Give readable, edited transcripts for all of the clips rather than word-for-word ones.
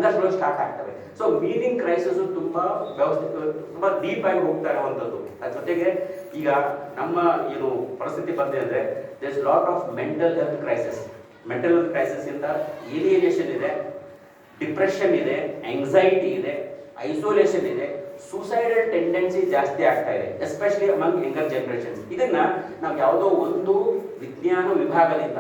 ಸಂಘರ್ಷಗಳು ಸ್ಟಾರ್ಟ್ ಆಗ್ತವೆ. So meaning crisis ತುಂಬಾ ತುಂಬಾ ಡೀಪ್ ಆಗಿ ಹೋಗ್ತಾ ಇರುವಂಥದ್ದು. ಅದ್ರ ಜೊತೆಗೆ ಈಗ ನಮ್ಮ ಏನು ಪರಿಸ್ಥಿತಿ ಬಂದಿದೆ ಅಂದ್ರೆ there is lot of mental health crisis. Mental health crisis ಇಂದ ಏಲಿಯನೇಷನ್ ಇದೆ, ಡಿಪ್ರೆಷನ್ ಇದೆ, ಆಂಗ್ಸೈಟಿ ಇದೆ, ಐಸೋಲೇಷನ್ ಇದೆ, ಸೂಸೈಡಲ್ ಟೆಂಡೆನ್ಸಿ ಜಾಸ್ತಿ ಆಗ್ತಾ ಇದೆ, ಎಸ್ಪೆಷಲಿ ಅಮಂಗ್ ಯಂಗರ್ ಜನರೇಷನ್ಸ್. ಇದನ್ನ ನಾವು ಯಾವುದೋ ಒಂದು ವಿಜ್ಞಾನ ವಿಭಾಗದಿಂದ,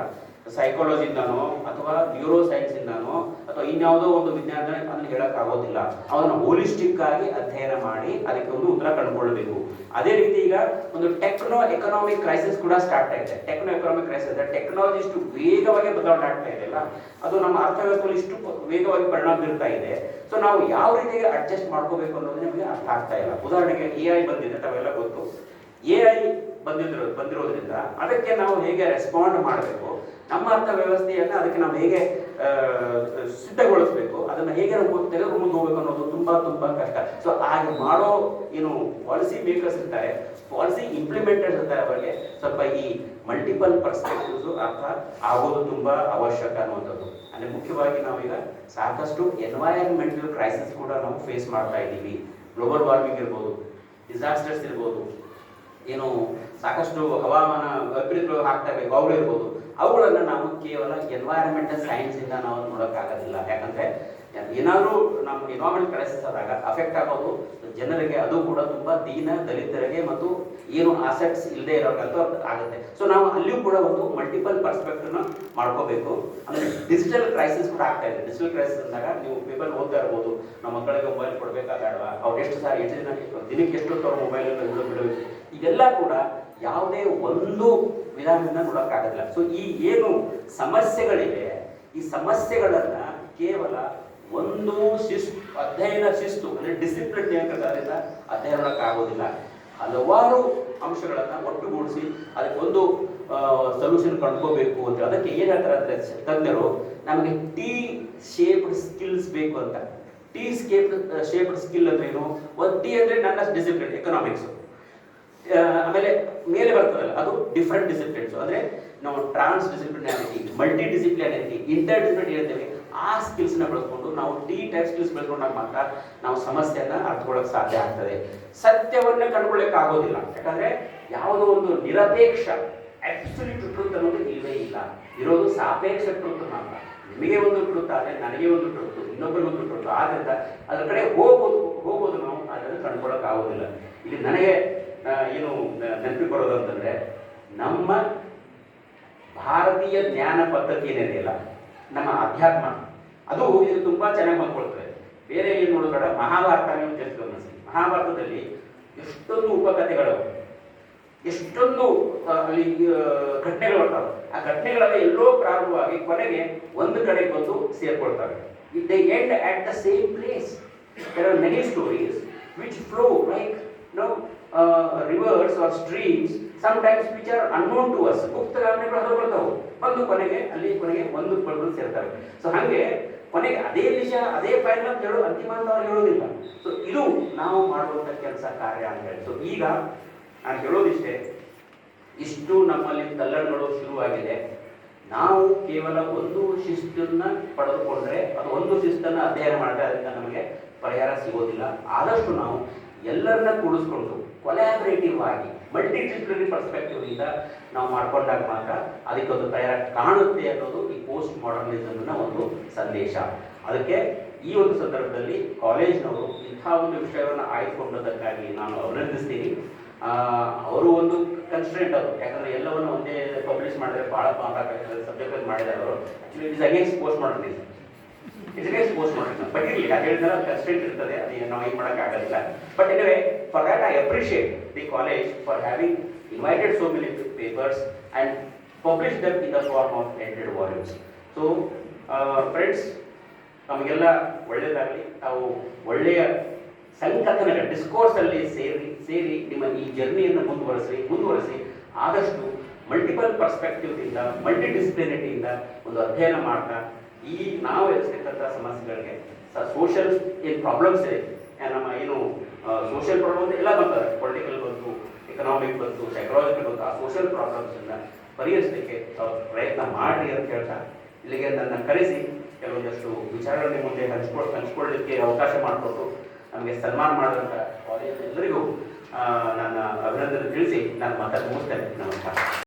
ಸೈಕಾಲಜಿಯಿಂದನೋ ಅಥವಾ ನ್ಯೂರೋ ಸೈನ್ಸ್ ಇಂದಾನೋ ಅಥವಾ ಇನ್ಯಾವುದೋ ಒಂದು ವಿಜ್ಞಾನ ಅದನ್ನು ಹೇಳಕ್ ಆಗೋದಿಲ್ಲ. ಅದನ್ನು ಹೋಲಿಸ್ಟಿಕ್ ಆಗಿ ಅಧ್ಯಯನ ಮಾಡಿ ಅದಕ್ಕೆ ಒಂದು ಉತ್ತರ ಕಂಡುಕೊಳ್ಬೇಕು. ಅದೇ ರೀತಿ ಈಗ ಒಂದು ಟೆಕ್ನೋ ಎಕನಾಮಿಕ್ ಕ್ರೈಸಿಸ್ ಕೂಡ ಸ್ಟಾರ್ಟ್ ಆಗಿದೆ. ಟೆಕ್ನೋ ಎಕನಾಮಿಕ್ ಕ್ರೈಸಿಸ್ ಟೆಕ್ನಾಲಜಿ ಇಷ್ಟು ವೇಗವಾಗಿ ಬದಲಾವಣೆ ಆಗ್ತಾ ಇದೆಯಲ್ಲ, ಅದು ನಮ್ಮ ಅರ್ಥವ್ಯವಸ್ಥೆಯಲ್ಲಿ ಇಷ್ಟು ವೇಗವಾಗಿ ಪರಿಣಾಮ ಬೀರ್ತಾ ಇದೆ. ಸೊ ನಾವು ಯಾವ ರೀತಿಗೆ ಅಡ್ಜಸ್ಟ್ ಮಾಡ್ಕೋಬೇಕು ಅನ್ನೋದು ನಮಗೆ ಅರ್ಥ ಆಗ್ತಾ ಇಲ್ಲ. ಉದಾಹರಣೆಗೆ AI ಬಂದಿದೆ, ತಾವೆಲ್ಲ ಗೊತ್ತು. AI ಬಂದಿರೋದ್ರಿಂದ ಅದಕ್ಕೆ ನಾವು ಹೇಗೆ ರೆಸ್ಪಾಂಡ್ ಮಾಡಬೇಕು, ನಮ್ಮ ಅರ್ಥ ವ್ಯವಸ್ಥೆಯನ್ನು ಅದಕ್ಕೆ ನಾವು ಹೇಗೆ ಸಿದ್ಧಗೊಳಿಸಬೇಕು, ಅದನ್ನು ಹೇಗೆ ನಾವು ತೆಗೆದುಕೊಂಡು ಮುಂದೆ ಹೋಗ್ಬೇಕು ಅನ್ನೋದು ತುಂಬಾ ತುಂಬಾ ಕಷ್ಟ. ಸೊ ಹಾಗೆ ಮಾಡೋ ಏನು ಪಾಲಿಸಿ ಮೇಕರ್ಸ್ ಇರ್ತಾರೆ, ಪಾಲಿಸಿ ಇಂಪ್ಲಿಮೆಂಟರ್ಸ್ ಇರ್ತಾರೆ, ಅವರಿಗೆ ಸ್ವಲ್ಪ ಈ ಮಲ್ಟಿಪಲ್ ಪರ್ಸ್ಪೆಕ್ಟಿವ್ಸ್ ಅರ್ಥ ಆಗೋದು ತುಂಬಾ ಅವಶ್ಯಕ ಅನ್ನುವಂಥದ್ದು. ಅಂದ್ರೆ ಮುಖ್ಯವಾಗಿ ನಾವೀಗ ಸಾಕಷ್ಟು ಎನ್ವೈರನ್ಮೆಂಟಲ್ ಕ್ರೈಸಿಸ್ ಕೂಡ ನಾವು ಫೇಸ್ ಮಾಡ್ತಾ ಇದ್ದೀವಿ. ಗ್ಲೋಬಲ್ ವಾರ್ಮಿಂಗ್ ಇರ್ಬೋದು, ಡಿಸಾಸ್ಟರ್ಸ್ ಇರ್ಬೋದು, ಏನು ಸಾಕಷ್ಟು ಹವಾಮಾನ ವೈಪರೀತ್ಯಗಳು ಆಗ್ತಾ ಇವೆ, ಅವುಗಳು ಇರ್ಬೋದು. ಅವುಗಳನ್ನು ನಾವು ಕೇವಲ ಎನ್ವೈರನ್ಮೆಂಟಲ್ ಸೈನ್ಸ್ ಇಂದ ನಾವು ನೋಡೋಕ್ಕಾಗೋದಿಲ್ಲ. ಯಾಕಂದ್ರೆ ಏನಾದರೂ ನಮ್ಮ ಎನ್ವೈರನ್ಮೆಂಟ್ ಕ್ರೈಸಿಸ್ ಆದಾಗ ಅಫೆಕ್ಟ್ ಆಗೋದು ಜನರಿಗೆ, ಅದು ಕೂಡ ತುಂಬಾ ದೀನ ದಲಿತರಿಗೆ ಮತ್ತು ಏನು ಅಸೆಟ್ಸ್ ಇಲ್ಲದೆ ಇರೋಕ್ಕಂತೂ ಆಗುತ್ತೆ. ಸೊ ನಾವು ಅಲ್ಲಿಯೂ ಕೂಡ ಒಂದು ಮಲ್ಟಿಪಲ್ ಪರ್ಸ್ಪೆಕ್ಟಿವ್ನ ಮಾಡ್ಕೋಬೇಕು. ಅಂದ್ರೆ ಡಿಜಿಟಲ್ ಕ್ರೈಸಿಸ್ ಕೂಡ ಆಗ್ತಾ ಇದೆ. ಡಿಜಿಟಲ್ ಕ್ರೈಸಿಸ್ ಅಂದಾಗ ನೀವು ಪೇಪರ್ ಓದ್ತಾ ಇರ್ಬೋದು, ನಮ್ಮ ಮಕ್ಕಳಿಗೆ ಮೊಬೈಲ್ ಕೊಡಬೇಕಾಗಲ್ವಾ, ಅವ್ರು ಎಷ್ಟು ಸಾರಿ ದಿನಕ್ಕೆ ಎಷ್ಟು ಮೊಬೈಲ್ ಬಿಡಬೇಕು, ಇದೆಲ್ಲ ಕೂಡ ಯಾವುದೇ ಒಂದು ವಿಧಾನದಿಂದ ನೋಡೋಕ್ಕಾಗಲ್ಲ. ಸೊ ಈ ಏನು ಸಮಸ್ಯೆಗಳಿವೆ, ಈ ಸಮಸ್ಯೆಗಳನ್ನ ಕೇವಲ ಒಂದು ಅಧ್ಯಯನ ಶಿಸ್ತು ಅಂದ್ರೆ ಡಿಸಿಪ್ಲಿನ್ ನೇಮಕದಿಂದ ಅಧ್ಯಯನ ಮಾಡೋಕ್ಕಾಗೋದಿಲ್ಲ. ಹಲವಾರು ಅಂಶಗಳನ್ನ ಒಟ್ಟುಗೂಡಿಸಿ ಅದಕ್ಕೊಂದು ಸೊಲ್ಯೂಷನ್ ಕಂಡ್ಕೋಬೇಕು ಅಂತ. ಅದಕ್ಕೆ ಏನ್ ಹೇಳ್ತಾರೆ ಅಂದ್ರೆ ತಜ್ಞರು, ನಮಗೆ ಟಿ ಶೇಪ್ಡ್ ಸ್ಕಿಲ್ಸ್ ಬೇಕು ಅಂತ. ಟಿ ಶೇಪ್ಡ್ ಸ್ಕಿಲ್ ಅಂದ್ರೆ ಏನು? ಒಂದು ಟಿ ಅಂದ್ರೆ ನನ್ನ ಡಿಸಿಪ್ಲಿನ್ ಎಕನಾಮಿಕ್ಸ್, ಆಮೇಲೆ ಮೇಲೆ ಬರ್ತದಲ್ಲ ಅದು ಡಿಫ್ರೆಂಟ್ ಡಿಸಿಪ್ಲಿನ್ಸ್. ಅಂದ್ರೆ ನಾವು ಟ್ರಾನ್ಸ್ ಡಿಸಿಪ್ಲಿನಾರಿಟಿ, ಮಲ್ಟಿ ಡಿಸಿಪ್ಲಿನಾರಿಟಿ, ಇಂಟರ್ ಡಿಸಿಪ್ಲಿನ್ ಹೇಳ್ತೇವೆ. ಆ ಸ್ಕಿಲ್ಸ್ ನ ಬೆಳೆಸ್ಕೊಂಡು ನಾವು ಟಿ ಟೈಪ್ ಸ್ಕಿಲ್ಸ್ ಬೆಳೆಸ್ಕೊಂಡಾಗ ಮಾತ್ರ ನಾವು ಸಮಸ್ಯೆಯನ್ನ ಅರ್ಥಕೊಳ್ಳೋಕೆ ಸಾಧ್ಯ ಆಗ್ತದೆ. ಸತ್ಯವನ್ನೇ ಕಂಡುಕೊಳ್ಳಕ್ಕೆ ಆಗೋದಿಲ್ಲ. ಯಾಕಂದ್ರೆ ಯಾವುದೋ ಒಂದು ನಿರಪೇಕ್ಷ ಅಬ್ಸಲ್ಯೂಟ್ ಟ್ರೂತ್ ಅನ್ನೋದು ಇಲ್ಲವೇ ಇಲ್ಲ. ಇರೋದು ಸಾಪೇಕ್ಷ ಟ್ರೂತ್ ಮಾತ್ರ. ನಿಮಗೆ ಒಂದು ಟ್ರೂತ್ ಆದರೆ ನನಗೆ ಒಂದು ಟ್ರೂತ್, ಇನ್ನೊಬ್ಬರಿಗೆ ಒಂದು ಟ್ರೂತ್. ಆದ್ರಿಂದ ಅದ್ರ ಕಡೆ ಹೋಗೋದು ನಾವು ಅದನ್ನು ಕಂಡುಕೊಳ್ಳೋಕೆ ಆಗೋದಿಲ್ಲ. ಇಲ್ಲಿ ನನಗೆ ಏನು ನೆನಪಿ ಬರೋದು ಅಂತಂದ್ರೆ, ನಮ್ಮ ಭಾರತೀಯ ಜ್ಞಾನ ಪದ್ಧತಿ ಏನಿದೆಯಲ್ಲ, ನಮ್ಮ ಅಧ್ಯಾತ್ಮ, ಅದು ಇದು ತುಂಬಾ ಚೆನ್ನಾಗಿ ಹೊಂದ್ಕೊಳ್ತದೆ. ಬೇರೆ ಏನು ನೋಡೋಬೇಡ, ಮಹಾಭಾರತ ಗಮನಿಸಿ. ಮಹಾಭಾರತದಲ್ಲಿ ಎಷ್ಟೊಂದು ಉಪಕಥೆಗಳು, ಎಷ್ಟೊಂದು ಅಲ್ಲಿ ಘಟನೆಗಳು ಬರ್ತಾವೆ. ಆ ಘಟನೆಗಳೆಲ್ಲ ಎಲ್ಲೋ ಪ್ರಾರಂಭವಾಗಿ ಕೊನೆಗೆ ಒಂದು ಕಡೆ ಬಂದು ಸೇರ್ಕೊಳ್ತವೆ. It they end at the same place. There are many stories which flow like rivers or streams sometimes which are unknown to us. ಗುಪ್ತಗಾಮಿಗಳು ಹತ್ರ ಬರ್ತಾವೆ, ಬಂದು ಕೊನೆಗೆ ಒಂದು ಬಂದು ಸೇರ್ತಾರೆ. ಸೊ ಹಾಗೆ ಕೊನೆಗೆ ಅದೇ ವಿಷಯ, ಅದೇ ಫೈನಲ್ ಅಂತ ಹೇಳೋ ಅಂತಿಮ ಅಂತ ಅವ್ರು ಹೇಳೋದಿಲ್ಲ. ಸೊ ಇದು ನಾವು ಮಾಡುವಂಥ ಕೆಲಸ ಕಾರ್ಯ ಅಂತ ಹೇಳಿ. ಸೊ ಈಗ ನಾನು ಹೇಳೋದಿಷ್ಟೇ, ಇಷ್ಟು ನಮ್ಮಲ್ಲಿ ತಲ್ಲಣಗಳು ಶುರುವಾಗಿದೆ. ನಾವು ಕೇವಲ ಒಂದು ಶಿಸ್ತನ್ನ ಪಡೆದುಕೊಂಡ್ರೆ, ಅದು ಒಂದು ಶಿಸ್ತನ್ನು ಅಧ್ಯಯನ ಮಾಡಿದ್ರೆ ಅದರಿಂದ ನಮಗೆ ಪರಿಹಾರ ಸಿಗೋದಿಲ್ಲ. ಆದಷ್ಟು ನಾವು ಎಲ್ಲರನ್ನ ಕೂಡಿಸ್ಕೊಂಡು ಕೊಲ್ಯಾಬರೇಟಿವ್ ಆಗಿ ಮಲ್ಟಿ ಡಿಸಿಪ್ಲಿನರಿ ಪರ್ಸ್ಪೆಕ್ಟಿವ್ ಇಂದ ನಾವು ಮಾಡ್ಕೊಂಡಾಗ ಮಾತ್ರ ಅದಕ್ಕೊಂದು ಪರಿಹಾರ ಕಾಣುತ್ತೆ ಅನ್ನೋದು ಈ ಪೋಸ್ಟ್ ಮಾಡರ್ನಿಸಮ್ನ ಒಂದು ಸಂದೇಶ. ಅದಕ್ಕೆ ಈ ಒಂದು ಸಂದರ್ಭದಲ್ಲಿ ಕಾಲೇಜ್ನವರು ಇಂಥ ಒಂದು ವಿಷಯವನ್ನು ಆಯ್ದುಕೊಂಡದಕ್ಕಾಗಿ ನಾನು ಅಭಿನಂದಿಸ್ತೀನಿ. ಅವರು ಒಂದು ಕನ್ಸ್ಟ್ರೆಂಟ್ ಅದು, ಯಾಕಂದ್ರೆ ಎಲ್ಲವನ್ನು ಒಂದೇ ಪಬ್ಲಿಷ್ ಮಾಡಿದ್ರೆ ಭಾಳ ಸಬ್ಜೆಕ್ಟ್ ಮಾಡಿದ್ದಾರೆ ಅವರು. Actually it is against post modernism, but ಇಲ್ಲಿ ಹೇಳಿದ್ರೆ ಕನ್ಸ್ಟೆಂಟ್ ಇರ್ತದೆ, ಅದು ನಾವು ಏನು ಮಾಡೋಕ್ಕಾಗೋದಿಲ್ಲ. But anyway, for that I appreciate the college for having invited so many papers and publish them in the form of printed volumes. So friends, ನಮಗೆಲ್ಲ ಒಳ್ಳೆಯದಾಗಲಿ. ತಾವು ಒಳ್ಳೆಯ ಸಂಕಥನಗಳ ಡಿಸ್ಕೋರ್ಸ್ ಅಲ್ಲಿ ಸೇರಿ ನಿಮ್ಮ ಈ ಜರ್ನಿಯನ್ನು ಮುಂದುವರಿಸಿ ಆದಷ್ಟು ಮಲ್ಟಿಪಲ್ ಪರ್ಸ್ಪೆಕ್ಟಿವ್ ಇಂದ, ಮಲ್ಟಿ ಡಿಸಿಪ್ಲಿನಿಟಿಯಿಂದ ಒಂದು ಅಧ್ಯಯನ ಮಾಡ್ತಾ ಈ ನಾವು ಎದುರಿಸ್ತಕ್ಕಂಥ ಸಮಸ್ಯೆಗಳಿಗೆ ಸೋಷಿಯಲ್ ಏನು ಪ್ರಾಬ್ಲಮ್ಸ್ ಇದೆ, ನಮ್ಮ ಏನು ಸೋಷಿಯಲ್ ಪ್ರಾಬ್ಲಮ್ ಎಲ್ಲ ಬರ್ತದೆ, ಪೊಲಿಟಿಕಲ್ ಬಂತು, ಎಕನಾಮಿಕ್ ಬಂತು, ಸೈಕಾಲಜಿಕಲ್ ಬಂತು. ಆ ಸೋಷಿಯಲ್ ಪ್ರಾಬ್ಲಮ್ಸನ್ನು ಪರಿಹರಿಸಲಿಕ್ಕೆ ಪ್ರಯತ್ನ ಮಾಡಿ ಅಂತ ಹೇಳ್ತಾ ಇಲ್ಲಿಗೆ ನನ್ನ ಕರೆಸಿ ಕೆಲವೊಂದಷ್ಟು ವಿಚಾರಗಳ ಮುಂದೆ ಹಂಚ್ಕೊಳ್ಳಿಕ್ಕೆ ಅವಕಾಶ ಮಾಡಿಕೊಟ್ಟು ನಮಗೆ ಸನ್ಮಾನ ಮಾಡಿದಂಥ ಕಾಲೇಜ್ ಎಲ್ಲರಿಗೂ ನನ್ನ ಅಭಿನಂದನೆ ತಿಳಿಸಿ ನಾನು ಮಾತಾಡಿ ಮುಗಿಸ್ತೇನೆ. ನಮಸ್ಕಾರ.